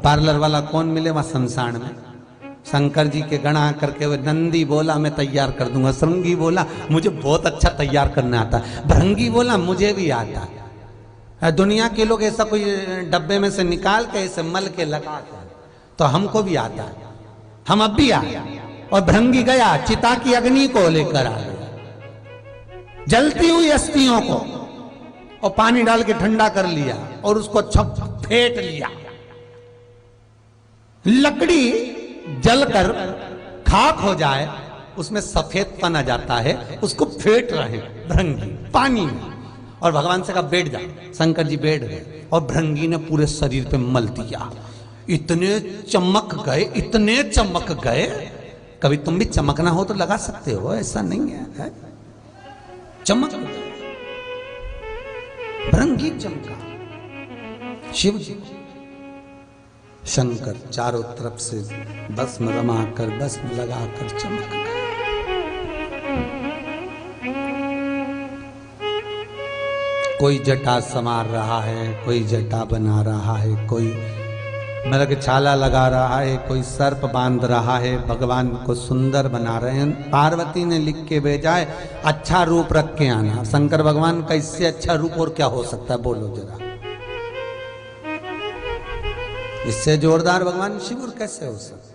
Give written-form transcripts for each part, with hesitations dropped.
Parlour वाला कौन मिले वहां संसार में? शंकर जी के गण आकर के वो नंदी बोला मैं तैयार कर दूंगा, श्रृंगी बोला मुझे बहुत अच्छा तैयार करना आता, भृंगी बोला मुझे भी आता। दुनिया के लोग ऐसा कोई डब्बे में से निकाल के ऐसे मल के लगाते हैं, तो हमको भी आता है, हम अब भी आए। और भृंगी गया चिता की अग्नि को लेकर आ गया, जलती हुई अस्थियों को, और पानी डाल के ठंडा कर लिया और उसको छप फेंट लिया। लकड़ी जलकर खाक हो जाए उसमें सफेदपन आ जाता है, उसको फेंट रहे भृंगी पानी में। और भगवान से कहा बैठ जा, शंकर जी बैठ गए और भृंगी ने पूरे शरीर पे मल दिया। इतने चमक गए, इतने चमक गए। कभी तुम भी चमकना हो तो लगा सकते हो, ऐसा नहीं है, चमक भृंगी चमका। शिव जी शंकर चारों तरफ से भस्म रमाकर भस्म लगाकर चमक गए। कोई जटा संवार रहा है, कोई जटा बना रहा है, कोई मृग छाला लगा रहा है, कोई सर्प बांध रहा है, भगवान को सुंदर बना रहे हैं। पार्वती ने लिख के भेजा है अच्छा रूप रख के आना। शंकर भगवान का इससे अच्छा रूप और क्या हो सकता है, बोलो जरा। इससे जोरदार भगवान शिव और कैसे हो सकता?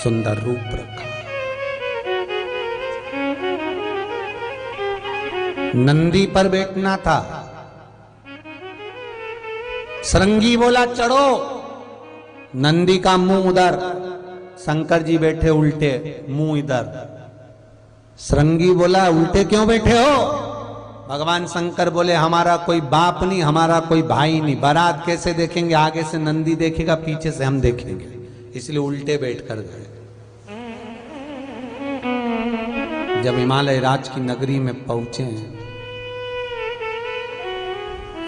सुंदर रूप रखा। नंदी पर बैठना था, श्रृंगी बोला चढ़ो, नंदी का मुंह उधर, शंकर जी बैठे उल्टे मुंह इधर। श्रृंगी बोला उल्टे क्यों बैठे हो? भगवान शंकर बोले हमारा कोई बाप नहीं, हमारा कोई भाई नहीं, बारात कैसे देखेंगे? आगे से नंदी देखेगा, पीछे से हम देखेंगे, इसलिए उल्टे बैठ कर गए। जब हिमालय राज की नगरी में पहुंचे,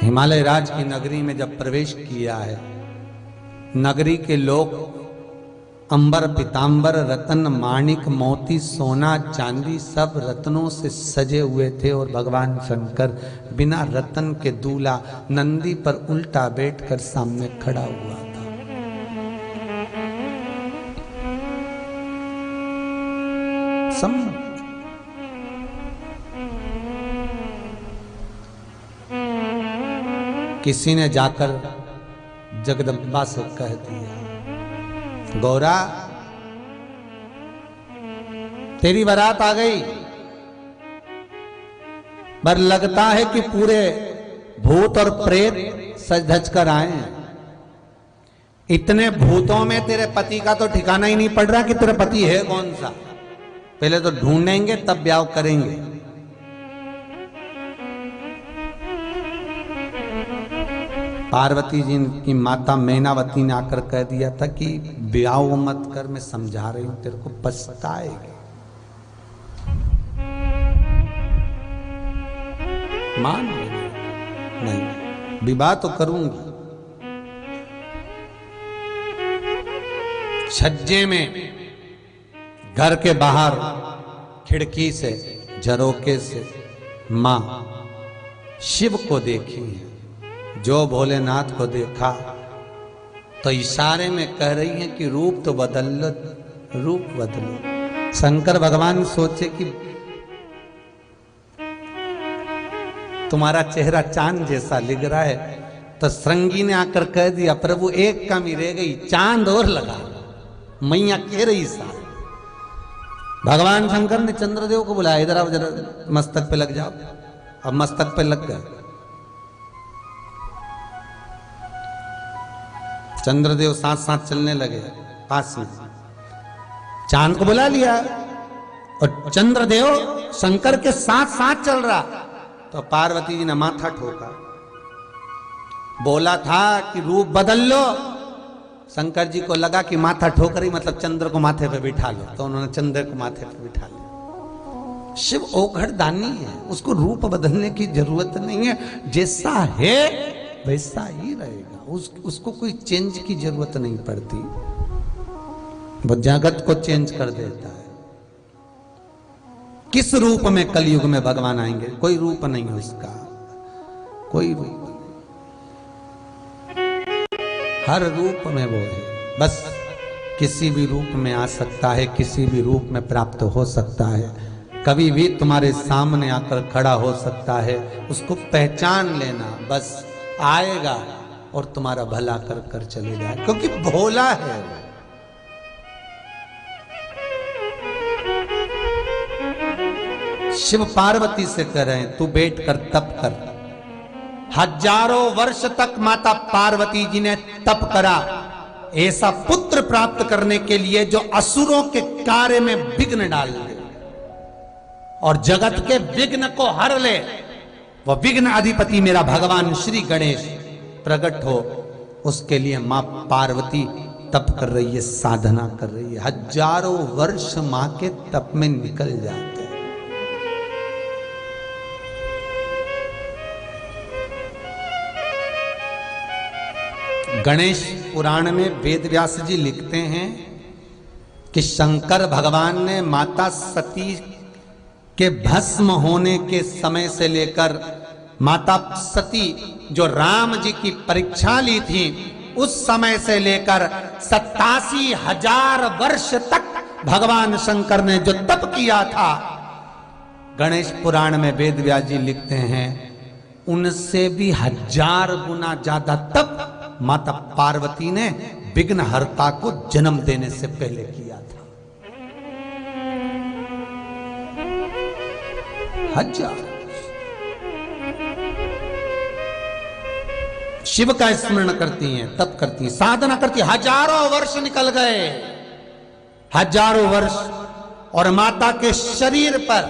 हिमालय राज की नगरी में जब प्रवेश किया है, नगरी के लोग अंबर पीतांबर रतन माणिक मोती सोना चांदी सब रत्नों से सजे हुए थे, और भगवान शंकर बिना रतन के दूल्हा नंदी पर उल्टा बैठकर सामने खड़ा हुआ था। किसी ने जाकर जगदम्बा से कह दिया गौरा तेरी बारात आ गई, पर लगता है कि पूरे भूत और प्रेत सज धज कर आए हैं। इतने भूतों में तेरे पति का तो ठिकाना ही नहीं पड़ रहा कि तेरा पति है कौन सा। पहले तो ढूंढेंगे तब ब्याह करेंगे। पार्वती जी की माता मैनावती ने आकर कह दिया था कि ब्याह मत कर, मैं समझा रही हूं तेरे को पछताएगी। मान नहीं, विवाह तो करूंगी। छज्जे में घर के बाहर खिड़की से झरोके से मां शिव को देखी है। जो भोलेनाथ को देखा तो इशारे में कह रही है कि रूप तो बदल लो, रूप बदलो। शंकर भगवान सोचे कि तुम्हारा चेहरा चांद जैसा लिग रहा है, तो श्रृंगी ने आकर कह दिया प्रभु एक कमी रह गई, चांद और लगा। मैया कह रही सा। भगवान शंकर ने चंद्रदेव को बुलाया, इधर आओ जरा मस्तक पे लग जाओ। अब मस्तक पे लग गए। चंद्रदेव साथ साथ चलने लगे पास में। चांद को बुला लिया और चंद्रदेव शंकर के साथ साथ चल रहा। तो पार्वती जी ने माथा ठोका, बोला था कि रूप बदल लो। शंकर जी को लगा कि माथा ठोक रही मतलब चंद्र को माथे पे बिठा लो, तो उन्होंने चंद्र को माथे पे बिठा लिया। शिव ओघड़ दानी है, उसको रूप बदलने की जरूरत नहीं है, जैसा है वैसा ही रहेगा। उसको कोई चेंज की जरूरत नहीं पड़ती, वो जगत को चेंज कर देता है। किस रूप में कलयुग में भगवान आएंगे? कोई रूप नहीं है उसका, कोई रूप नहीं। हर रूप में वो है, बस किसी भी रूप में आ सकता है, किसी भी रूप में प्राप्त हो सकता है, कभी भी तुम्हारे सामने आकर खड़ा हो सकता है। उसको पहचान लेना, बस आएगा और तुम्हारा भला कर कर चले जाए, क्योंकि भोला है वो। शिव पार्वती से कह रहे हैं, तू बैठ कर तप कर। हजारों वर्ष तक माता पार्वती जी ने तप करा ऐसा पुत्र प्राप्त करने के लिए जो असुरों के कार्य में विघ्न डाल दे और जगत के विघ्न को हर ले। वह विघ्न अधिपति मेरा भगवान श्री गणेश प्रकट हो, उसके लिए मां पार्वती तप कर रही है, साधना कर रही है। हजारों वर्ष मां के तप में निकल जाते हैं। गणेश पुराण में वेद व्यास जी लिखते हैं कि शंकर भगवान ने माता सती के भस्म होने के समय से लेकर माता सती जो राम जी की परीक्षा ली थी उस समय से लेकर 87,000 वर्ष तक भगवान शंकर ने जो तप किया था, गणेश पुराण में वेद व्यास जी लिखते हैं उनसे भी 1000 गुना ज्यादा तप माता पार्वती ने विघ्नहर्ता को जन्म देने से पहले किया था। 1000 शिव का स्मरण करती हैं, तप करती हैं, साधना करती हैं। हजारों वर्ष निकल गए, हजारों वर्ष, और माता के शरीर पर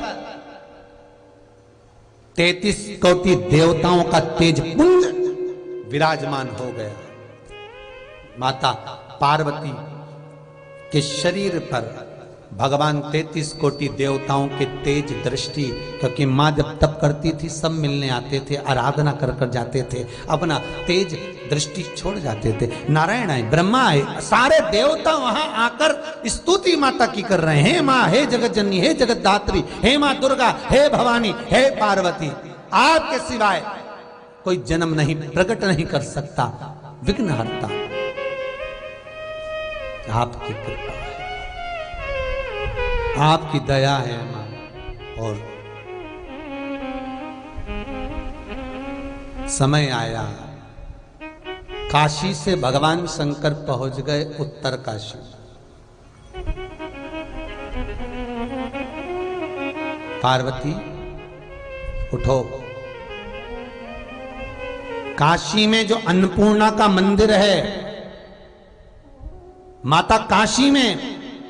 33 कोटि देवताओं का तेज पुंज विराजमान हो गया। माता पार्वती के शरीर पर भगवान 33 कोटि देवताओं के तेज दृष्टि, क्योंकि मां जब तप करती थी सब मिलने आते थे, आराधना कर कर जाते थे, अपना तेज दृष्टि छोड़ जाते थे। नारायण आए, ब्रह्मा आए, सारे देवता वहां आकर स्तुति माता की कर रहे हैं। हे मां, हे जगत जननी, हे जगत धात्री, हे मां दुर्गा, हे भवानी, हे पार्वती, आपके सिवाय कोई जन्म नहीं, प्रकट नहीं कर सकता, विघ्नहर्ता आपकी कृपा है, आपकी दया है मां। और समय आया, काशी से भगवान शंकर पहुंच गए उत्तर काशी। पार्वती उठो। काशी में जो अन्नपूर्णा का मंदिर है, माता काशी में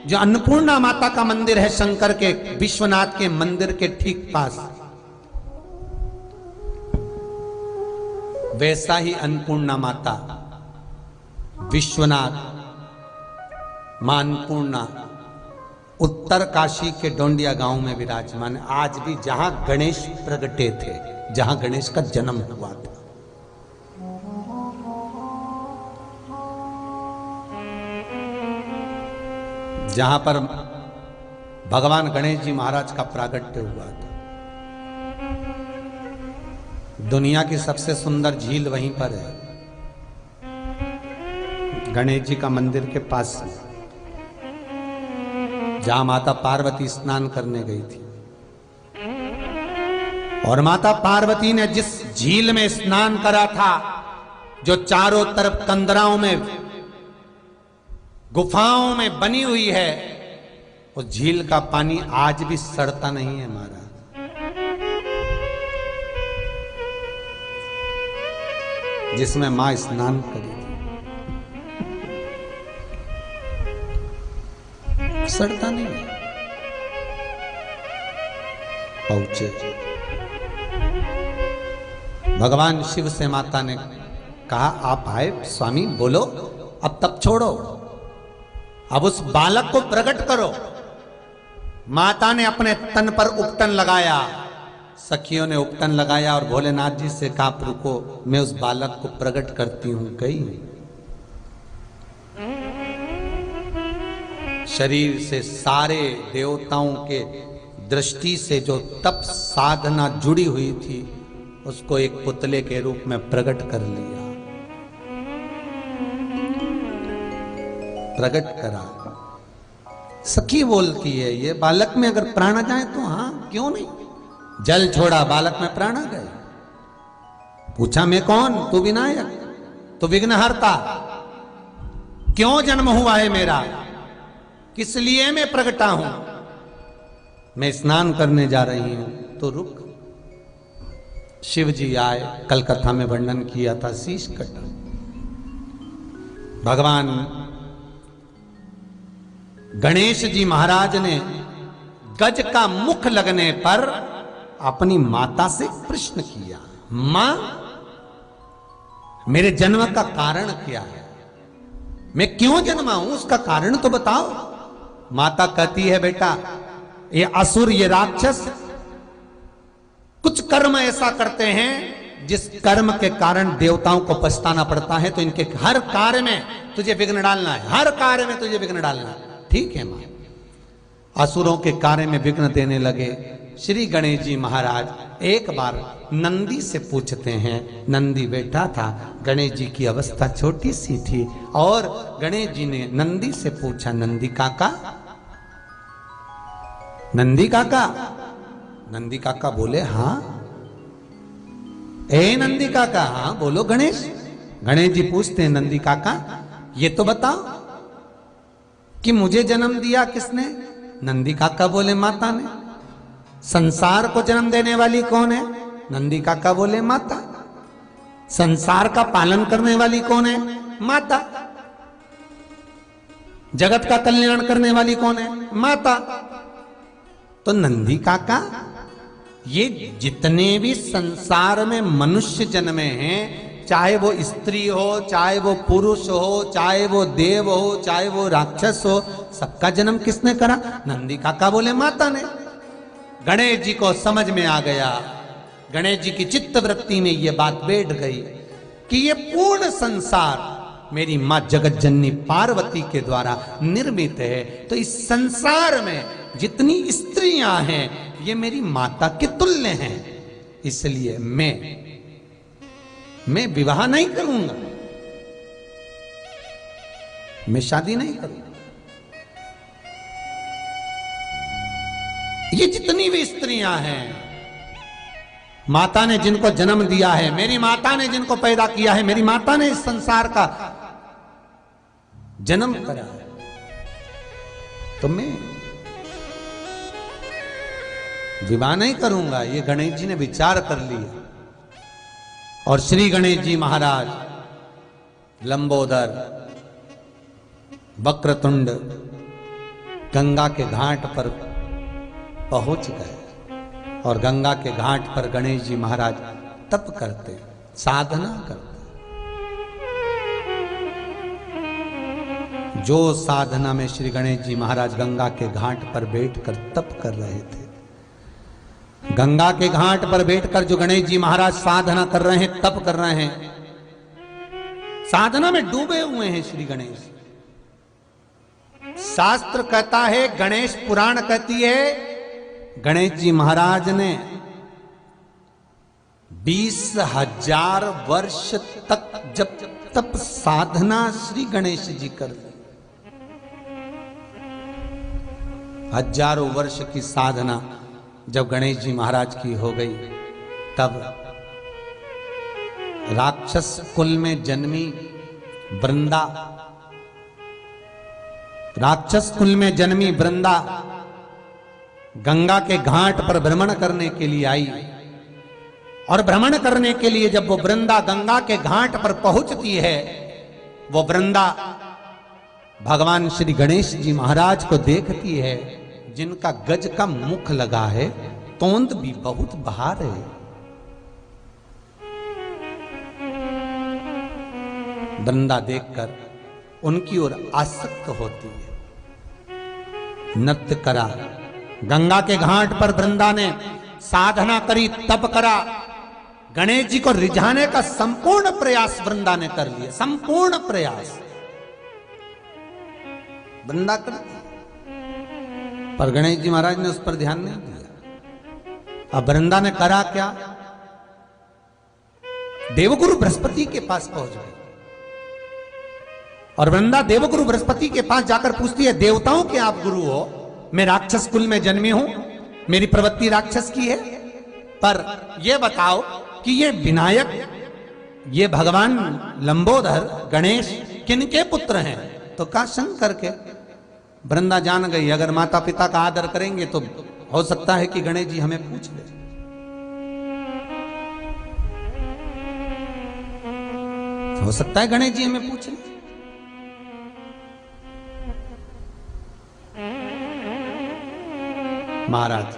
जो अन्नपूर्णा माता का मंदिर है शंकर के, विश्वनाथ के मंदिर के ठीक पास, वैसा ही अन्नपूर्णा माता विश्वनाथ मां अन्नपूर्णा उत्तर काशी के डोंडिया गांव में विराजमान। आज भी जहां गणेश प्रगटे थे, जहां गणेश का जन्म हुआ था, जहां पर भगवान गणेश जी महाराज का प्रागट्य हुआ था। दुनिया की सबसे सुंदर झील वहीं पर है, गणेश जी का मंदिर के पास, जहां माता पार्वती स्नान करने गई थी। और माता पार्वती ने जिस झील में स्नान करा था, जो चारों तरफ कंदराओं में, गुफाओं में बनी हुई है, उस झील का पानी आज भी सड़ता नहीं है महाराज। जिसमें मां स्नान करी थी, सड़ता नहीं है। पहुंचे, भगवान शिव से माता ने कहा, आप आए स्वामी, बोलो, अब तप छोड़ो, अब उस बालक को प्रकट करो। माता ने अपने तन पर उपटन लगाया, सखियों ने उपटन लगाया और भोलेनाथ जी से कहा, रुको, मैं उस बालक को प्रकट करती हूं। गई, शरीर से सारे देवताओं के दृष्टि से जो तप साधना जुड़ी हुई थी, उसको एक पुतले के रूप में प्रकट कर लिया। प्रकट करा। सखी बोलती है ये बालक में अगर प्राण आ जाए तो हाँ क्यों नहीं। जल छोड़ा, बालक में प्राण आ गए। पूछा मैं कौन? तू विनायक, तू विघ्नहर्ता, क्यों जन्म हुआ है मेरा, किस लिए मैं प्रगटा हूं? मैं स्नान करने जा रही हूं। तो रुक। शिव जी आए, कल कथा में वर्णन किया था, शीश कटा। भगवान गणेश जी महाराज ने गज का मुख लगने पर अपनी माता से प्रश्न किया, मां मेरे जन्म का कारण क्या है, मैं क्यों जन्मा हूं, उसका कारण तो बताओ। माता कहती है बेटा ये असुर, ये राक्षस कुछ कर्म ऐसा करते हैं जिस कर्म के कारण देवताओं को पछताना पड़ता है, तो इनके हर कार्य में तुझे विघ्न डालना है, हर कार्य में तुझे विघ्न डालना है। ठीक है मां। असुरों के कार्य में विघ्न देने लगे। श्री गणेश जी महाराज एक बार नंदी से पूछते हैं। नंदी बैठा था, गणेश जी की अवस्था छोटी सी थी, और गणेश जी ने नंदी से पूछा, नंदी काका, नंदी काका। नंदी काका बोले हाँ। ए नंदी काका, हाँ बोलो गणेश। गणेश जी पूछते हैं, नंदी काका ये तो बताओ कि मुझे जन्म दिया किसने? नंदी काका बोले माता ने। संसार को जन्म देने वाली कौन है? नंदी काका बोले माता। संसार का पालन करने वाली कौन है? माता। जगत का कल्याण करने वाली कौन है? माता। तो नंदी काका ये जितने भी संसार में मनुष्य जन्मे हैं, चाहे वो स्त्री हो, चाहे वो पुरुष हो, चाहे वो देव हो, चाहे वो राक्षस हो, सबका जन्म किसने करा? नंदी काका बोले माता ने। गणेश जी को समझ में आ गया, गणेश जी की चित्त वृत्ति में ये बात बैठ गई कि ये पूर्ण संसार मेरी मां जगत जननी पार्वती के द्वारा निर्मित है, तो इस संसार में जितनी स्त्रियां हैं ये मेरी माता के तुल्य हैं, इसलिए मैं विवाह नहीं करूंगा, मैं शादी नहीं करूंगा। ये जितनी भी स्त्रियां हैं, माता ने जिनको जन्म दिया है, मेरी माता ने जिनको पैदा किया है, मेरी माता ने इस संसार का जन्म करा है, तो मैं विवाह नहीं करूंगा। ये गणेश जी ने विचार कर लिया, और श्री गणेश जी महाराज लंबोदर वक्रतुंड गंगा के घाट पर पहुंच गए, और गंगा के घाट पर गणेश जी महाराज तप करते, साधना करते। जो साधना में श्री गणेश जी महाराज गंगा के घाट पर बैठकर तप कर रहे थे, गंगा के घाट पर बैठकर जो गणेश जी महाराज साधना कर रहे हैं, तप कर रहे हैं, साधना में डूबे हुए हैं श्री गणेश। शास्त्र कहता है, गणेश पुराण कहती है, गणेश जी महाराज ने 20,000 वर्ष तक जब तप साधना श्री गणेश जी कर ली, हजारों वर्ष की साधना जब गणेश जी महाराज की हो गई, तब राक्षस कुल में जन्मी वृंदा, राक्षस कुल में जन्मी वृंदा गंगा के घाट पर भ्रमण करने के लिए आई, और भ्रमण करने के लिए जब वो वृंदा गंगा के घाट पर पहुंचती है, वो वृंदा भगवान श्री गणेश जी महाराज को देखती है, जिनका गज का मुख लगा है, तोंद भी बहुत बाहर है। वृंदा देखकर उनकी ओर आसक्त होती है। नृत्य करा, गंगा के घाट पर वृंदा ने साधना करी, तप करा, गणेश जी को रिझाने का संपूर्ण प्रयास वृंदा ने कर लिया, संपूर्ण प्रयास वृंदा कर दिया, पर गणेश जी महाराज ने उस पर ध्यान नहीं दिया। अब वृंदा ने करा क्या? देवगुरु बृहस्पति के पास पहुंच गए, और वृंदा देवगुरु बृहस्पति के पास जाकर पूछती है, देवताओं के आप गुरु हो, मैं राक्षस कुल में जन्मी हूं, मेरी प्रवृत्ति राक्षस की है, पर यह बताओ कि ये विनायक, ये भगवान लंबोदर गणेश किनके पुत्र हैं? तो कहा शंकर के। वृंदा जान गई, अगर माता पिता का आदर करेंगे तो हो सकता है कि गणेश जी हमें पूछ ले। हो सकता है गणेश जी हमें पूछ ले। महाराज,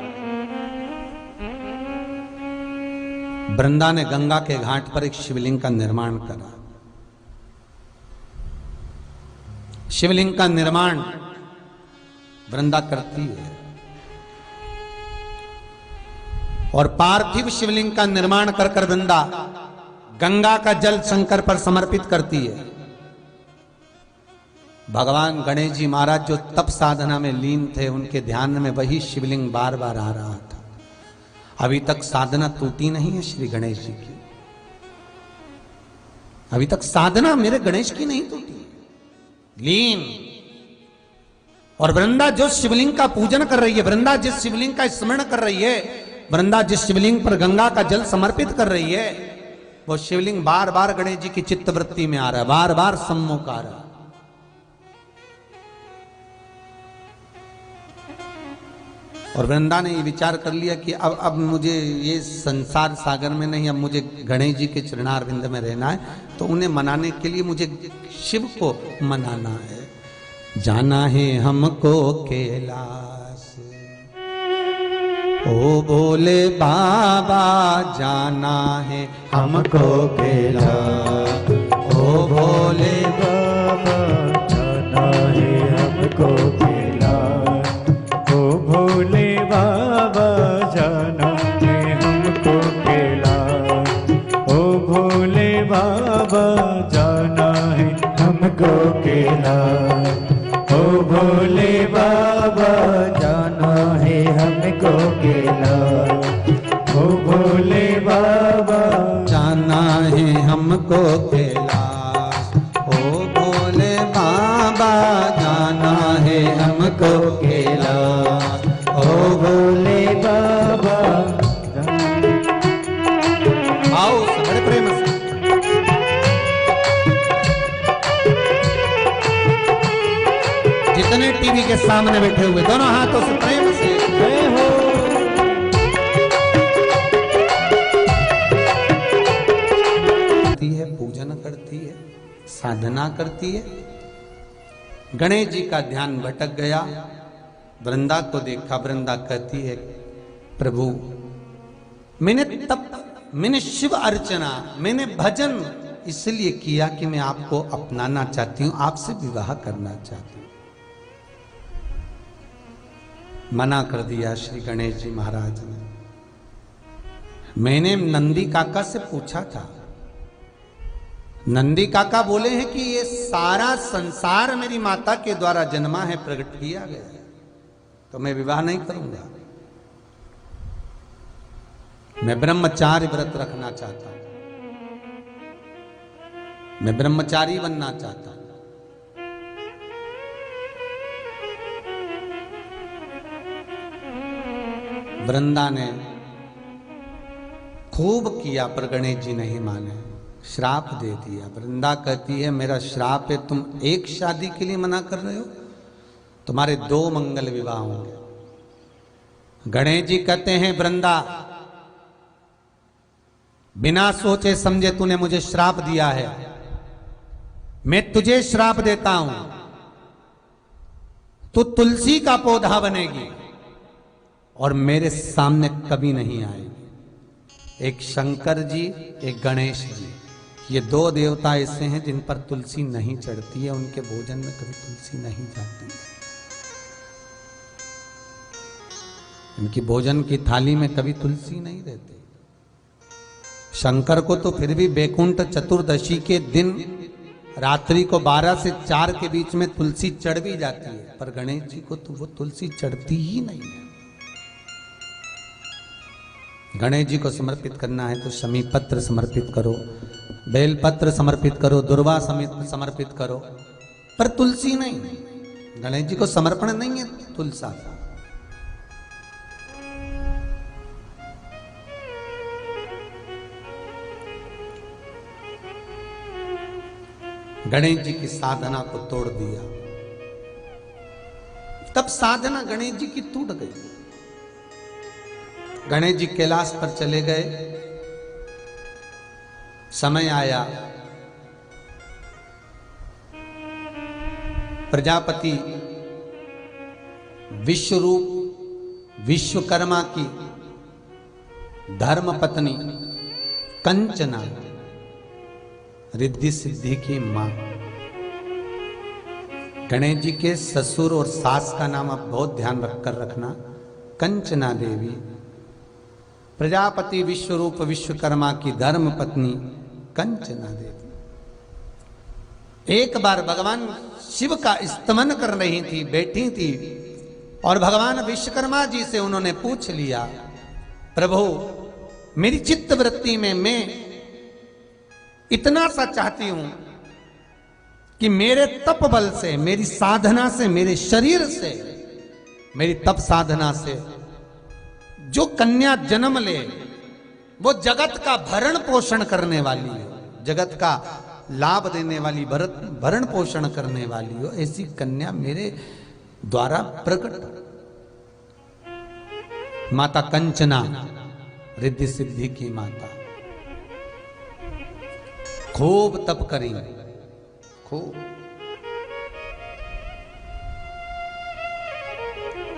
वृंदा ने गंगा के घाट पर एक शिवलिंग का निर्माण करा। शिवलिंग का निर्माण वृंदा करती है और पार्थिव शिवलिंग का निर्माण कर कर वृंदा गंगा का जल शंकर पर समर्पित करती है। भगवान गणेश जी महाराज जो तप साधना में लीन थे, उनके ध्यान में वही शिवलिंग बार बार आ रहा था। अभी तक साधना टूटी नहीं है श्री गणेश जी की, अभी तक साधना मेरे गणेश की नहीं टूटी, लीन। और वृंदा जो शिवलिंग का पूजन कर रही है, वृंदा जिस शिवलिंग का स्मरण कर रही है, वृंदा जिस शिवलिंग पर गंगा का जल समर्पित कर रही है, वो शिवलिंग बार बार गणेश जी की चित्तवृत्ति में आ रहा है, बार बार सम्मुख आ रहा है। और वृंदा ने ये विचार कर लिया कि अब मुझे ये संसार सागर में नहीं, अब मुझे गणेश जी के चरणारविंद में रहना है। तो उन्हें मनाने के लिए मुझे शिव को मनाना है। जाना है हमको कैलाश, ओ बोले बाबा, जाना है हमको कैलाश, ओ भोले बाबा, जाना है हमको कैलाश, ओ भोले बाबा, जाना है हमको कैलाश, ओ भोले बाबा, जाना है हमको कैलाश, ओ भोले बाबा, जाना है हमको कैलाश, ओ भोले बाबा, जाना है हमको कैलाश, ओ भोले बाबा, जाना है हमको कैलाश, ओ भोले बाबा। आओ बड़े प्रेम से। जितने टीवी के सामने बैठे हुए दोनों हाथों से प्रेम से जय हो। करती है, पूजन करती है, साधना करती है। गणेश जी का ध्यान भटक गया, वृंदा को देखा। वृंदा कहती है, प्रभु मैंने तप, मैंने शिव अर्चना, मैंने भजन इसलिए किया कि मैं आपको अपनाना चाहती हूं, आपसे विवाह करना चाहती हूं। मना कर दिया श्री गणेश जी महाराज ने। मैंने नंदी काका से पूछा था, नंदी काका बोले हैं कि ये सारा संसार मेरी माता के द्वारा जन्मा है, प्रकट किया गया है, तो मैं विवाह नहीं करूंगा। मैं ब्रह्मचारी व्रत रखना चाहता हूं, मैं ब्रह्मचारी बनना चाहता हूं। वृंदा ने खूब किया पर गणेश जी नहीं माने, श्राप दे दिया। वृंदा कहती है, मेरा श्राप है, तुम एक शादी के लिए मना कर रहे हो, तुम्हारे 2 मंगल विवाह होंगे। गणेश जी कहते हैं, वृंदा बिना सोचे समझे तूने मुझे श्राप दिया है, मैं तुझे श्राप देता हूं, तू तुलसी का पौधा बनेगी और मेरे सामने कभी नहीं आएगी। एक शंकर जी, एक गणेश जी, ये 2 देवता ऐसे हैं जिन पर तुलसी नहीं चढ़ती है, उनके भोजन में कभी तुलसी नहीं जाती है, इनकी भोजन की थाली में कभी तुलसी नहीं रहती। शंकर को तो फिर भी बैकुंठ चतुर्दशी के दिन रात्रि को 12 से 4 के बीच में तुलसी चढ़ भी जाती है, पर गणेश जी को तो वो तुलसी चढ़ती ही नहीं है। गणेश जी को समर्पित करना है तो शमी पत्र समर्पित करो, बेल पत्र समर्पित करो, दुर्वा समर्पित करो, पर तुलसी नहीं, गणेश जी को समर्पण नहीं है तुलसा। गणेश जी की साधना को तोड़ दिया, तब साधना गणेश जी की टूट गई। गणेश जी कैलाश पर चले गए। समय आया, प्रजापति विश्वरूप विश्वकर्मा की धर्म पत्नी कंचना, रिद्धि सिद्धि की मां। गणेश जी के ससुर और सास का नाम आप बहुत ध्यान रखकर रखना, कंचना देवी, प्रजापति विश्वरूप विश्वकर्मा की धर्म पत्नी कंचना देवी। एक बार भगवान शिव का स्तमन कर रही थी, बैठी थी, और भगवान विश्वकर्मा जी से उन्होंने पूछ लिया, प्रभु मेरी चित्त वृत्ति में मैं इतना सा चाहती हूं कि मेरे तप बल से, मेरी साधना से, मेरे शरीर से, मेरी तप साधना से जो कन्या जन्म ले वो जगत का भरण पोषण करने वाली हो, जगत का लाभ देने वाली, भरण पोषण करने वाली हो, ऐसी कन्या मेरे द्वारा प्रकट। माता कंचना रिद्धि सिद्धि की माता खूब तप करी, खूब।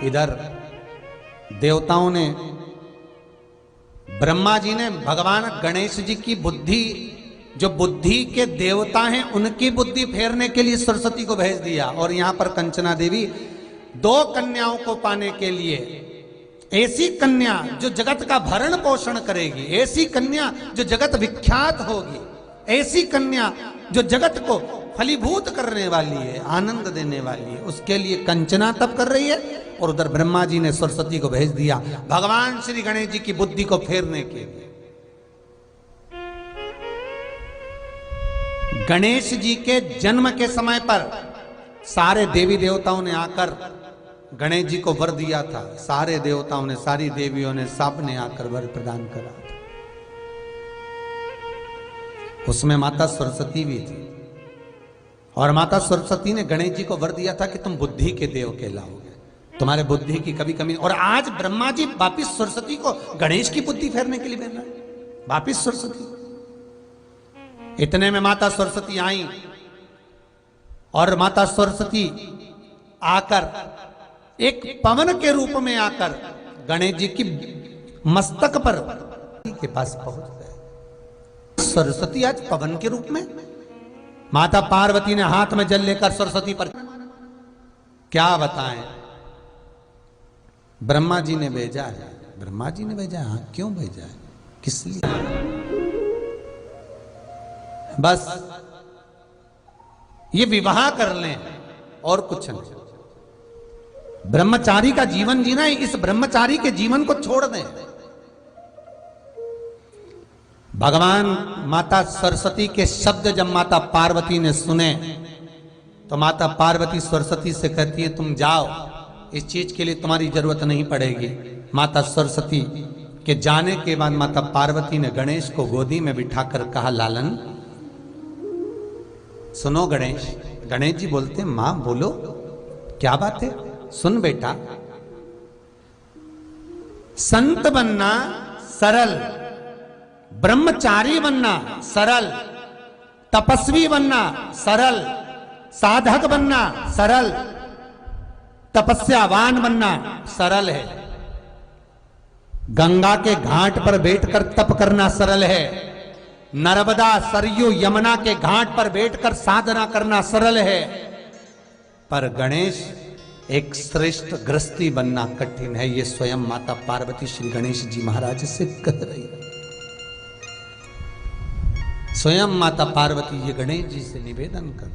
इधर देवताओं ने, ब्रह्मा जी ने भगवान गणेश जी की बुद्धि, जो बुद्धि के देवता हैं उनकी बुद्धि फेरने के लिए सरस्वती को भेज दिया। और यहां पर कंचना देवी 2 कन्याओं को पाने के लिए, ऐसी कन्या जो जगत का भरण पोषण करेगी, ऐसी कन्या जो जगत विख्यात होगी, ऐसी कन्या जो जगत को फलीभूत करने वाली है, आनंद देने वाली है, उसके लिए कंचना तप कर रही है। और उधर ब्रह्मा जी ने सरस्वती को भेज दिया भगवान श्री गणेश जी की बुद्धि को फेरने के लिए। गणेश जी के जन्म के समय पर सारे देवी देवताओं ने आकर गणेश जी को वर दिया था। सारे देवताओं ने, सारी देवियों ने, सब ने आकर वर प्रदान करा था। उसमें माता सरस्वती भी थी, और माता सरस्वती ने गणेश जी को वर दिया था कि तुम बुद्धि के देव कहलाओगे, तुम्हारे बुद्धि की कभी कमी। और आज ब्रह्मा जी वापिस सरस्वती को गणेश की बुद्धि फेरने के लिए भेज रहे हैं, वापिस सरस्वती। इतने में माता सरस्वती आई, और माता सरस्वती आकर एक पवन के रूप में आकर गणेश जी की मस्तक पर के पास पहुंच गए। सरस्वती आज पवन के रूप में। माता पार्वती ने हाथ में जल लेकर सरस्वती पर, क्या बताएं, ब्रह्मा जी ने भेजा है, ब्रह्मा जी ने भेजा है। हाँ, क्यों भेजा है, किस लिए? बस ये विवाह कर लें और कुछ नहीं। ब्रह्मचारी का जीवन जीना है, इस ब्रह्मचारी के जीवन को छोड़ दें। भगवान माता सरस्वती के शब्द जब माता पार्वती ने सुने तो माता पार्वती सरस्वती से कहती है, तुम जाओ, इस चीज के लिए तुम्हारी जरूरत नहीं पड़ेगी। माता सरस्वती के जाने के बाद माता पार्वती ने गणेश को गोदी में बिठाकर कहा, लालन सुनो गणेश। गणेश जी बोलते, मां बोलो, क्या बात है? सुन बेटा, संत बनना सरल, ब्रह्मचारी बनना सरल, तपस्वी बनना सरल, साधक बनना सरल, तपस्यावान बनना सरल है। गंगा के घाट पर बैठकर तप करना सरल है, नर्मदा सरयू यमुना के घाट पर बैठकर साधना करना सरल है, पर गणेश एक श्रेष्ठ गृहस्थी बनना कठिन है। ये स्वयं माता पार्वती श्री गणेश जी महाराज से कह रही है। स्वयं माता पार्वती ये गणेश जी से निवेदन कर,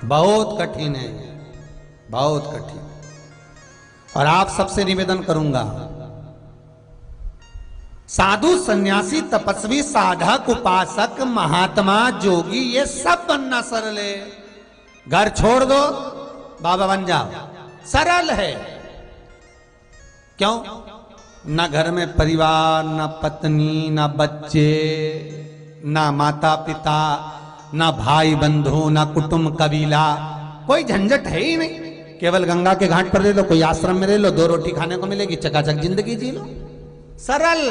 बहुत कठिन है, बहुत कठिन। और आप सबसे निवेदन करूंगा, साधु सन्यासी तपस्वी साधक उपासक महात्मा जोगी ये सब बनना सरल है, घर छोड़ दो, बाबा बन जाओ। सरल है। क्यों? ना घर में परिवार, ना पत्नी, ना बच्चे, ना माता पिता, ना भाई बंधु, ना कुटुंब कबीला, कोई झंझट है ही नहीं। केवल गंगा के घाट पर ले लो, कोई आश्रम में ले लो, 2 रोटी खाने को मिलेगी, चकाचक जिंदगी जी लो। सरल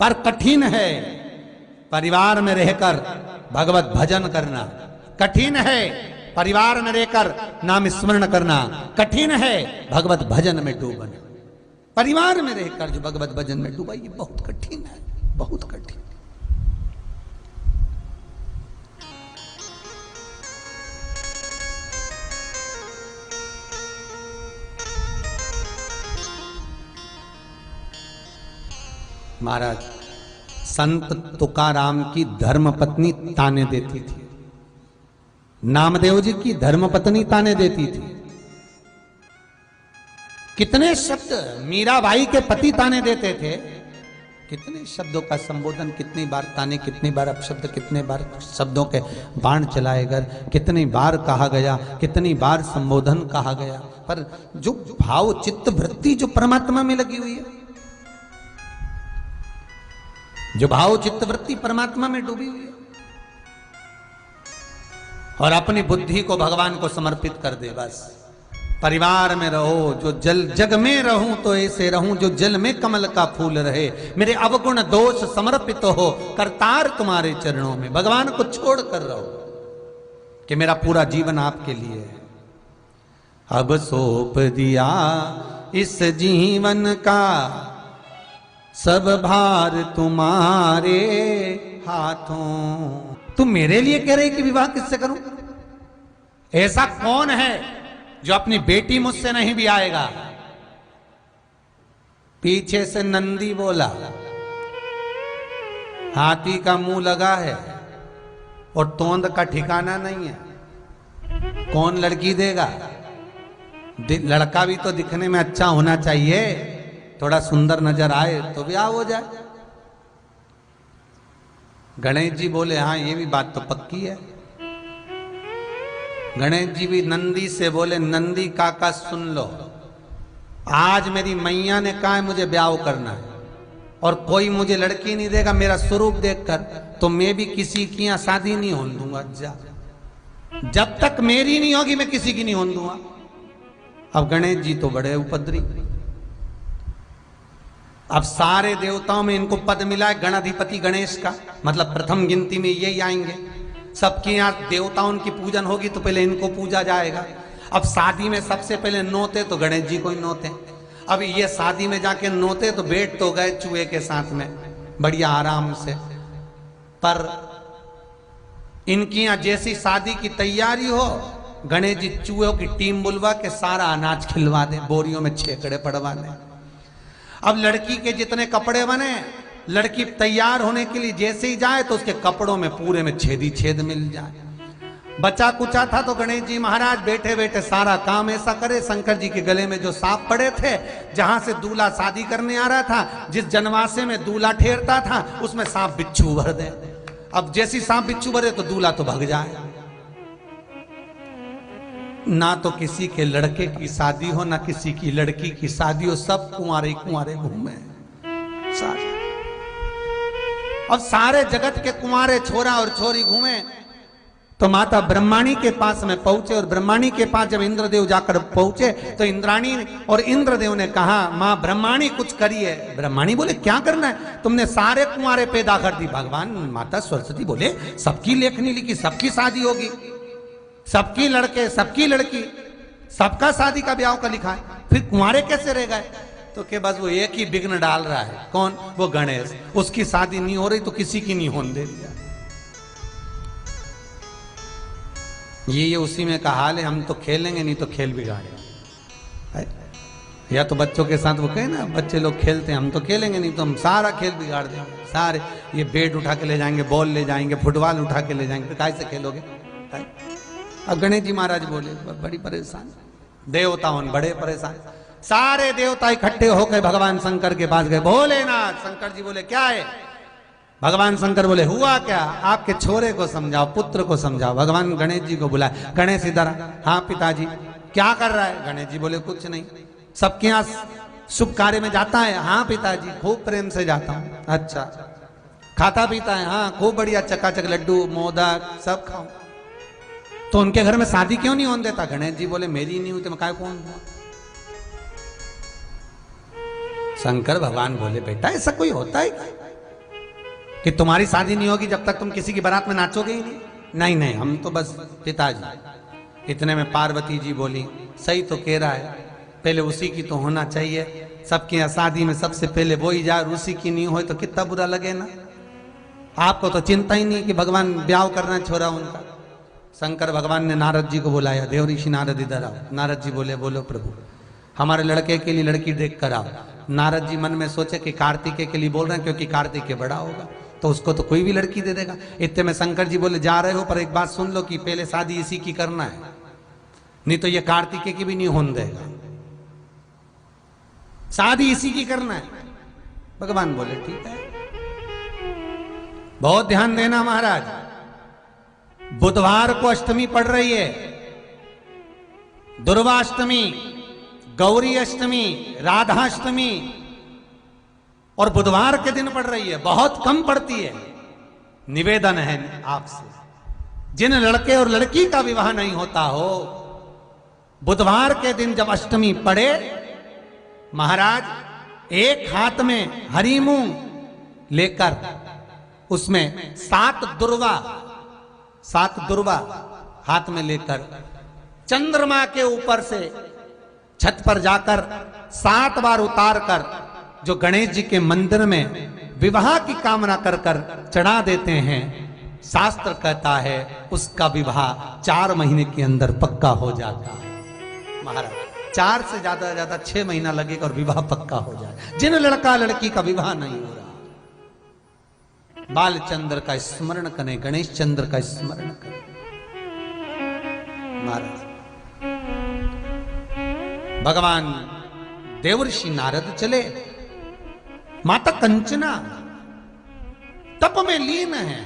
पर कठिन है परिवार में रहकर भगवत भजन करना। कठिन है परिवार में रहकर नाम स्मरण करना। कठिन है भगवत भजन में डूबना। परिवार में रहकर जो भगवत भजन में डूबा, ये बहुत कठिन है, बहुत कठिन। महाराज संत तुकाराम की धर्मपत्नी ताने देती थी, नामदेव जी की धर्मपत्नी ताने देती थी। कितने शब्द मीराबाई के पति ताने देते थे, कितने शब्दों का संबोधन, कितनी बार ताने, कितनी बार अपशब्द, कितने बार शब्दों के बाण चलाए गए, कितनी बार कहा गया, कितनी बार संबोधन कहा गया। पर जो भाव चित्त वृत्ति जो परमात्मा में लगी हुई है, जो भाव चित्त वृत्ति परमात्मा में डूबी हुई है, और अपनी बुद्धि को भगवान को समर्पित कर दे। बस परिवार में रहो, जो जल जग में रहूं तो ऐसे रहूं, जो जल में कमल का फूल रहे, मेरे अवगुण दोष समर्पित हो, करतार तुम्हारे चरणों में। भगवान को छोड़ कर रहो कि मेरा पूरा जीवन आपके लिए है। अब सौंप दिया इस जीवन का सब भार तुम्हारे हाथों। तुम मेरे लिए कह रहे कि विवाह किससे करूं? ऐसा कौन है जो अपनी बेटी मुझसे नहीं भी आएगा? पीछे से नंदी बोला, हाथी का मुंह लगा है और तोंद का ठिकाना नहीं है। कौन लड़की देगा? लड़का भी तो दिखने में अच्छा होना चाहिए, थोड़ा सुंदर नजर आए तो ब्याह हो जाए। गणेश जी बोले, हाँ ये भी बात तो पक्की है। गणेश जी भी नंदी से बोले, नंदी काका सुन लो, आज मेरी मैया ने कहा है मुझे ब्याह करना है, और कोई मुझे लड़की नहीं देगा मेरा स्वरूप देखकर, तो मैं भी किसी की यहाँ शादी नहीं होने दूंगा। जब तक मेरी नहीं होगी मैं किसी की नहीं होने दूंगा। अब गणेश जी तो बड़े उपद्री। अब सारे देवताओं में इनको पद मिला है गणाधिपति गणेश का, मतलब प्रथम गिनती में यही आएंगे। सबके यहाँ देवताओं की पूजन होगी तो पहले इनको पूजा जाएगा। अब शादी में सबसे पहले नोते तो गणेश जी को ही नोते। अब ये शादी में जाके नोते तो बैठ तो गए चूहे के साथ में बढ़िया आराम से, पर इनकी यहाँ जैसी शादी की तैयारी हो, गणेश जी चूहों की टीम बुलवा के सारा अनाज खिलवा दे, बोरियों में छेकड़े पड़वा दे। अब लड़की के जितने कपड़े बने, लड़की तैयार होने के लिए जैसे ही जाए तो उसके कपड़ों में पूरे में छेदी छेद मिल जाए। बचा कुचा था तो गणेश जी महाराज बैठे बैठे सारा काम ऐसा करे, शंकर जी के गले में जो सांप पड़े थे, जहां से दूल्हा शादी करने आ रहा था, जिस जनवासे में दूल्हा ठहरता था, उसमें सांप बिच्छू भर दे। अब जैसी सांप बिच्छू भरे तो दूल्हा तो भाग जाए। ना तो किसी के लड़के की शादी हो, ना किसी की लड़की की शादी हो, सब कुंवारे कुंवारे घूमे सारे। अब सारे जगत के कुंवारे छोरा और छोरी घूमे तो माता ब्रह्माणी के पास में पहुंचे, और ब्रह्माणी के पास जब इंद्रदेव जाकर पहुंचे तो इंद्राणी और इंद्रदेव ने कहा, मां ब्रह्माणी कुछ करिए। ब्रह्माणी बोले क्या करना है, तुमने सारे कुंवारे पैदा कर दी। भगवान माता सरस्वती बोले सबकी लेखनी लिखी, सबकी शादी होगी, सबकी लड़के सबकी लड़की, सबका शादी का ब्याह का लिखा है, फिर कुंवारे कैसे रह गए? तो के बस वो एक ही विघ्न डाल रहा है। कौन? वो गणेश। उसकी शादी नहीं हो रही तो किसी की नहीं होने दे दिया। ये उसी में का हाल है। हम तो खेलेंगे नहीं तो खेल बिगाड़े, या तो बच्चों के साथ वो कहे ना, बच्चे लोग खेलते हैं, हम तो खेलेंगे नहीं तो हम सारा खेल बिगाड़ देंगे। सारे ये बैट उठा के ले जाएंगे, बॉल ले जाएंगे, फुटबॉल उठा के ले जाएंगे, तो कैसे खेलोगे? अब गणेश जी महाराज बोले बड़ी परेशान, देवता बड़े परेशान। सारे देवता इकट्ठे होकर भगवान शंकर के पास गए। भोलेनाथ, शंकर जी बोले क्या है? भगवान शंकर बोले हुआ क्या, आपके छोरे को समझाओ, पुत्र को समझाओ। भगवान गणेश जी को बुलाया, गणेश इधर। हाँ पिताजी। क्या कर रहा है? गणेश जी बोले कुछ नहीं, सबके यहाँ शुभ कार्य में जाता है? हाँ पिताजी खूब प्रेम से जाता हूँ। अच्छा, खाता पीता है? हाँ खूब बढ़िया, चकाचक लड्डू मोदक सब खाऊं। तो उनके घर में शादी क्यों नहीं होने देता? गणेश जी बोले मेरी नहीं हुई तो मैं काय कौन हुआ? शंकर भगवान बोले बेटा ऐसा कोई होता है कि तुम्हारी शादी नहीं होगी जब तक तुम किसी की बारात में नाचोगे ही नहीं? नहीं नहीं, हम तो बस पिताजी। इतने में पार्वती जी बोली सही तो कह रहा है, पहले उसी की तो होना चाहिए। सबके यहाँ शादी में सबसे पहले वो ही जाए, उसी की नहीं हो तो कितना बुरा लगे ना। आपको तो चिंता ही नहीं कि भगवान ब्याह करना छोड़ा उनका। शंकर भगवान ने नारद जी को बुलाया, देव ऋषि नारद इधर आओ। नारद जी बोले बोलो प्रभु, हमारे लड़के के लिए लड़की देख कर आओ। नारद जी मन में सोचे कि कार्तिकेय के लिए बोल रहे हैं क्योंकि कार्तिकेय बड़ा होगा तो उसको तो कोई भी लड़की दे देगा। इतने में शंकर जी बोले जा रहे हो पर एक बात सुन लो कि पहले शादी इसी की करना है, नहीं तो ये कार्तिकेय की भी नहीं होने देगा, शादी इसी की करना है। भगवान बोले ठीक है। बहुत ध्यान देना महाराज, बुधवार को अष्टमी पड़ रही है, दुर्वाष्टमी, गौरी अष्टमी, राधाष्टमी, और बुधवार के दिन पड़ रही है, बहुत कम पड़ती है। निवेदन है आपसे, जिन लड़के और लड़की का विवाह नहीं होता हो, बुधवार के दिन जब अष्टमी पड़े, महाराज एक हाथ में हरी मूंग लेकर उसमें 7 दुर्वा हाथ में लेकर चंद्रमा के ऊपर से छत पर जाकर 7 बार उतार कर जो गणेश जी के मंदिर में विवाह की कामना कर कर चढ़ा देते हैं, शास्त्र कहता है उसका विवाह 4 महीने के अंदर पक्का हो जाता है। महाराज 4 से ज्यादा 6 महीना लगेगा और विवाह पक्का हो जाए। जिन लड़का लड़की का विवाह नहीं हो रहा, बालचंद्र का स्मरण करें, गणेश चंद्र का स्मरण करें। महाराज भगवान देवर्षि नारद चले, माता कंचना तप में लीन है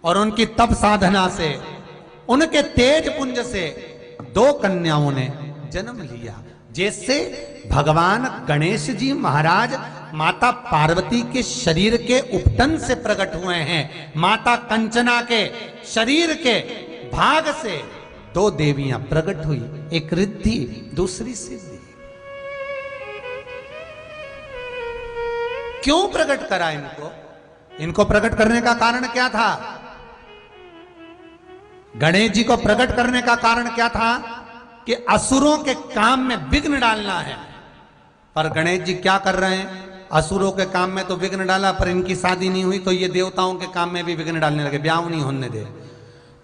और उनकी तप साधना से, उनके तेज पुंज से 2 कन्याओं ने जन्म लिया। जैसे भगवान गणेश जी महाराज माता पार्वती के शरीर के उपटन से प्रकट हुए हैं, माता कंचना के शरीर के भाग से 2 देवियां प्रकट हुई, एक रिद्धि दूसरी सिद्धि। क्यों प्रकट करा इनको? इनको प्रकट करने का कारण क्या था? गणेश जी को प्रकट करने का कारण क्या था? कि असुरों के काम में विघ्न डालना है। पर गणेश जी क्या कर रहे हैं? असुरों के काम में तो विघ्न डाला, पर इनकी शादी नहीं हुई तो ये देवताओं के काम में भी विघ्न डालने लगे, ब्याह नहीं होने दे।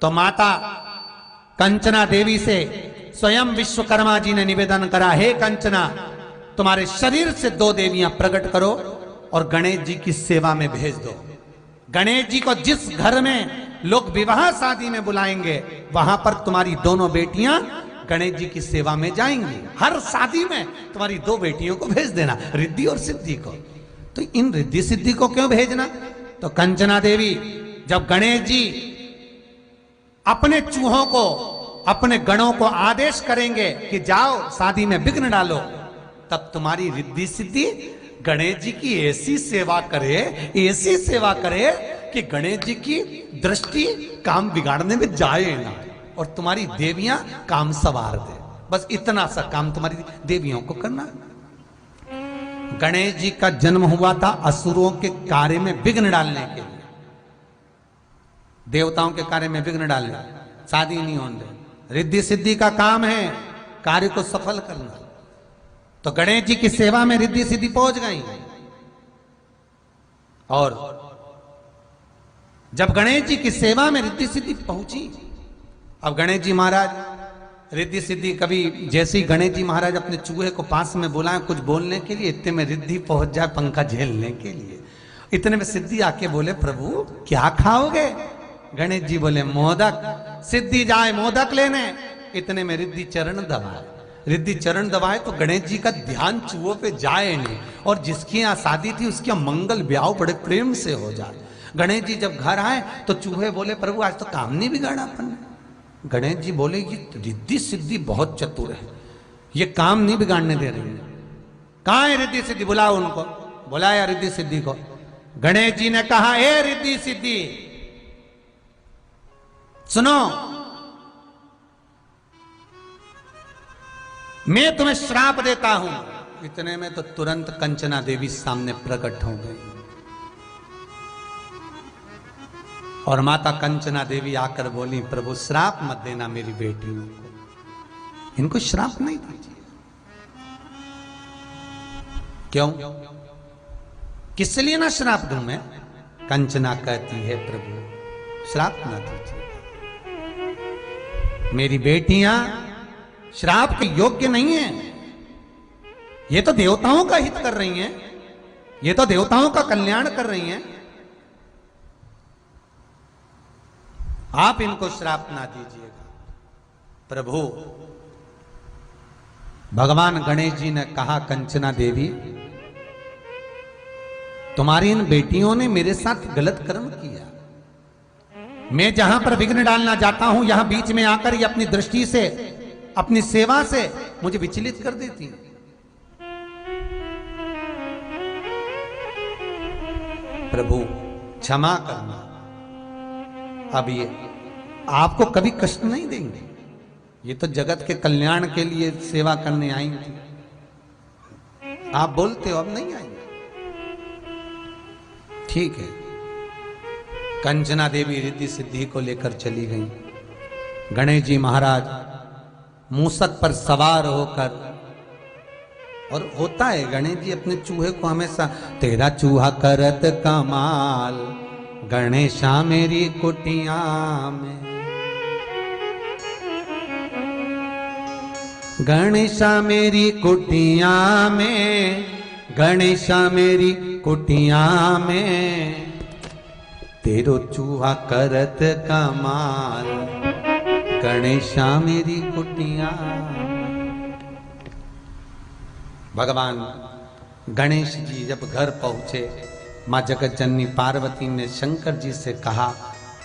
तो माता कंचना देवी से स्वयं विश्वकर्मा जी ने निवेदन करा, हे कंचना तुम्हारे शरीर से 2 देवियां प्रकट करो और गणेश जी की सेवा में भेज दो। गणेश जी को जिस घर में लोग विवाह शादी में बुलाएंगे, वहां पर तुम्हारी दोनों बेटियां गणेश जी की सेवा में जाएंगी। हर शादी में तुम्हारी 2 बेटियों को भेज देना, रिद्धि और सिद्धि को। तो इन रिद्धि सिद्धि को क्यों भेजना? तो कंचना देवी जब गणेश जी अपने चूहों को, अपने गणों को आदेश करेंगे कि जाओ शादी में विघ्न डालो, तब तुम्हारी रिद्धि सिद्धि गणेश जी की ऐसी सेवा करे, ऐसी सेवा करे कि गणेश जी की दृष्टि काम बिगाड़ने में जाए ना, और तुम्हारी देवियां काम सवार दे। बस इतना सा काम तुम्हारी देवियों को करना। गणेश जी का जन्म हुआ था असुरों के कार्य में विघ्न डालने के लिए, देवताओं के कार्य में विघ्न डालने, शादी नहीं होने दे। रिद्धि सिद्धि का काम है कार्य को सफल करना। तो गणेश जी की सेवा में रिद्धि सिद्धि पहुंच गई। और जब गणेश जी की सेवा में रिद्धि सिद्धि पहुंची, अब गणेश जी महाराज रिद्धि सिद्धि कभी, जैसे ही गणेश जी महाराज अपने चूहे को पास में बुलाए कुछ बोलने के लिए, इतने में रिद्धि पहुंच जाए पंखा झेलने के लिए। इतने में सिद्धि आके बोले प्रभु क्या खाओगे? गणेश जी बोले मोदक। सिद्धि जाए मोदक लेने, इतने में रिद्धि चरण दबाए। रिद्धि चरण दबाए तो गणेश जी का ध्यान चूहों पे जाए नहीं, और जिसकी यहाँ शादी थी उसके मंगल ब्याह बड़े प्रेम से हो जाए। गणेश जी जब घर आए तो चूहे बोले प्रभु आज तो काम नहीं बिगाड़ा अपन ने। गणेश जी बोले ये रिद्धि सिद्धि बहुत चतुर है, ये काम नहीं बिगाड़ने दे रही है। कहाँ है रिद्धि सिद्धि, बुलाओ उनको। बुलाया रिद्धि सिद्धि को। गणेश जी ने कहा हे रिद्धि सिद्धि सुनो, मैं तुम्हें श्राप देता हूं। इतने में तो तुरंत कंचना देवी सामने प्रकट हो गई और माता कंचना देवी आकर बोली प्रभु श्राप मत देना मेरी बेटियों को, इनको श्राप नहीं दीजिए। क्यों, किस लिए ना श्राप दूं मैं? कंचना कहती है प्रभु श्राप ना दीजिए, मेरी बेटियां श्राप के योग्य नहीं है। ये तो देवताओं का हित कर रही हैं, ये तो देवताओं का कल्याण कर रही हैं, आप इनको श्राप ना दीजिएगा। प्रभु भगवान गणेश जी ने कहा कंचना देवी तुम्हारी इन बेटियों ने मेरे साथ गलत कर्म किया, मैं जहां पर विघ्न डालना जाता हूं यहां बीच में आकर ये अपनी दृष्टि से अपनी सेवा से मुझे विचलित कर देती। प्रभु क्षमा करना, अब ये आपको कभी कष्ट नहीं देंगे, ये तो जगत के कल्याण के लिए सेवा करने आई थी, आप बोलते हो अब नहीं आएंगे। ठीक है, कंचना देवी रिद्धि सिद्धि को लेकर चली गई। गणेश जी महाराज मूसक पर सवार होकर, और होता है गणेश जी अपने चूहे को हमेशा तेरा चूहा करत कमाल गणेशा मेरी कुटिया में, गणेशा मेरी कुटिया में, गणेशा मेरी कुटिया में तेरो चूहा करत कमाल गणेशा मेरी कुटिया। भगवान गणेश जी जब घर पहुंचे, मां जगत जननी पार्वती ने शंकर जी से कहा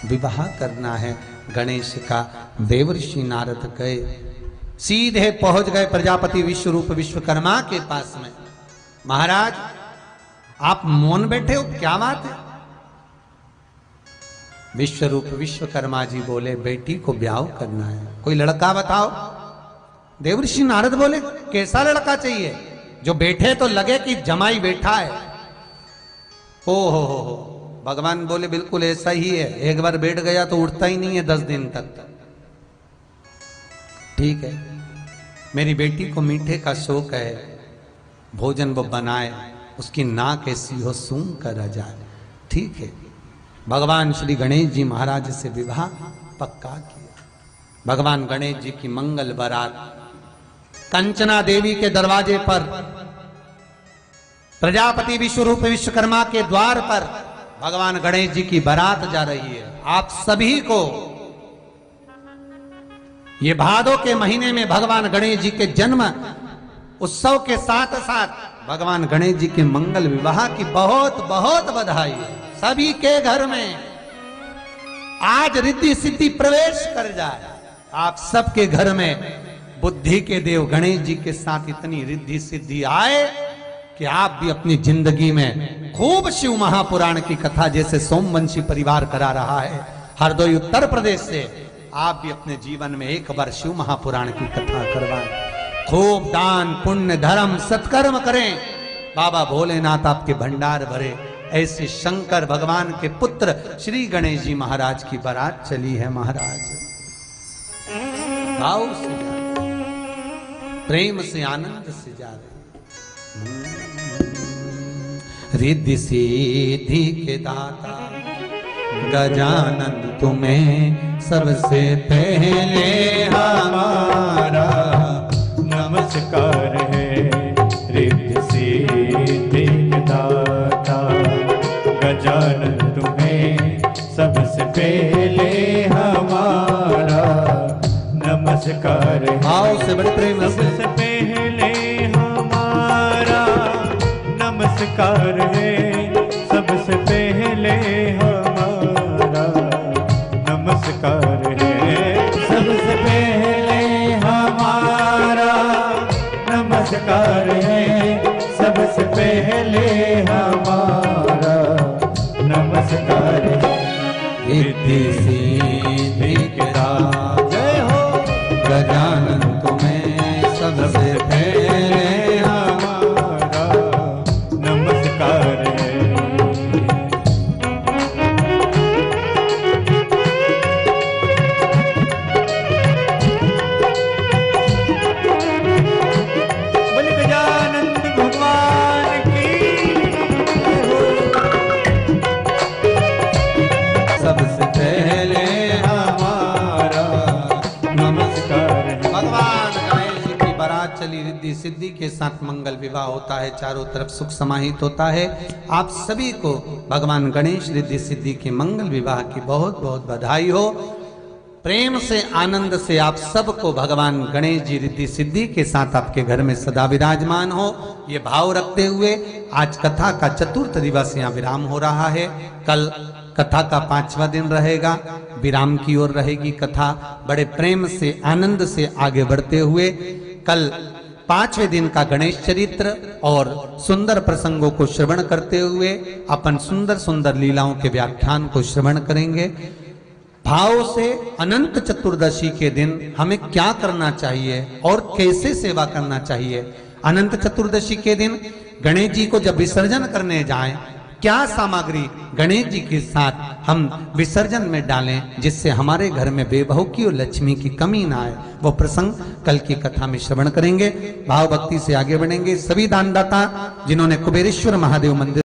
विवाह करना है गणेश का। देवर्षि नारद गए, सीधे पहुंच गए प्रजापति विश्वरूप विश्वकर्मा के पास में। महाराज आप मौन बैठे हो, क्या बात है? विश्वरूप विश्वकर्मा जी बोले बेटी को ब्याह करना है, कोई लड़का बताओ। देवर्षि नारद बोले कैसा लड़का चाहिए जो बैठे तो लगे कि जमाई बैठा है। ओ हो, भगवान बोले बिल्कुल ऐसा ही है, एक बार बैठ गया तो उठता ही नहीं है 10 दिन तक। ठीक है, मेरी बेटी को मीठे का शौक है, भोजन वो बनाए, उसकी नाक ऐसी हो सूंघ कर आ जाए। ठीक है, भगवान श्री गणेश जी महाराज से विवाह पक्का किया। भगवान गणेश जी की मंगल बारात कंचना देवी के दरवाजे पर, प्रजापति विश्वरूप विश्वकर्मा के द्वार पर भगवान गणेश जी की बारात जा रही है। आप सभी को ये भादों के महीने में भगवान गणेश जी के जन्म उत्सव के साथ साथ भगवान गणेश जी के मंगल विवाह की बहुत बहुत बधाई है। सभी के घर में आज रिद्धि सिद्धि प्रवेश कर जाए। आप सबके घर में बुद्धि के देव गणेश जी के साथ इतनी रिद्धि सिद्धि आए कि आप भी अपनी जिंदगी में खूब शिव महापुराण की कथा, जैसे सोमवंशी परिवार करा रहा है हरदोई उत्तर प्रदेश से, आप भी अपने जीवन में एक बार शिव महापुराण की कथा करवाएं। खूब दान पुण्य धर्म सत्कर्म करें, बाबा भोलेनाथ आपके भंडार भरे। ऐसे शंकर भगवान के पुत्र श्री गणेश जी महाराज की बारात चली है। महाराज भाव से जा रहे, प्रेम से आनंद से जा रहे। रिद्धि सिद्धि के दाता गजानन तुम्हें सबसे पहले हमारा नमस्कार है। रिद्धि सिद्धि के दाता गजानन तुम्हें सबसे पहले हमारा नमस्कार है। भाव से बड़े प्रेम से, सबसे पहले हमारा नमस्कार है। सबसे पहले है। सबसे पहले हमारा नमस्कार है, सबसे पहले हमारा नमस्कार है। रिद्धि सिद्धि के दाता जय हो गजानन तुम्हें सबसे पहले हमारा नमस्कार है। बोले गजानंद भगवान की सबसे पहले हमारा नमस्कार है। भगवान गणेश जी की बारात चली, रिद्धि सिद्धि के साथ मंगल विवाह होता है, चारों तरफ सुख समाहित होता है। आप सभी को भगवान गणेश रिद्धि सिद्धि के मंगल विवाह की बहुत बहुत बधाई हो। प्रेम से आनंद से आप सबको भगवान गणेश जी रिद्धि सिद्धि के साथ आपके घर में सदा विराजमान हो, ये भाव रखते हुए आज कथा का चतुर्थ दिवस यहाँ विराम हो रहा है। कल कथा का 5वां दिन रहेगा, विराम की ओर रहेगी कथा। बड़े प्रेम से आनंद से आगे बढ़ते हुए कल 5वें दिन का गणेश चरित्र और सुंदर प्रसंगों को श्रवण करते हुए अपन सुंदर सुंदर लीलाओं के व्याख्यान को श्रवण करेंगे। भाव से अनंत चतुर्दशी के दिन हमें क्या करना चाहिए और कैसे सेवा करना चाहिए। अनंत चतुर्दशी के दिन गणेश जी को जब विसर्जन करने जाएं, क्या सामग्री गणेश जी के साथ हम विसर्जन में डालें जिससे हमारे घर में बेबहू की और लक्ष्मी की कमी ना आए, वो प्रसंग कल की कथा में श्रवण करेंगे। भाव भक्ति से आगे बढ़ेंगे। सभी दानदाता जिन्होंने कुबेरेश्वर महादेव मंदिर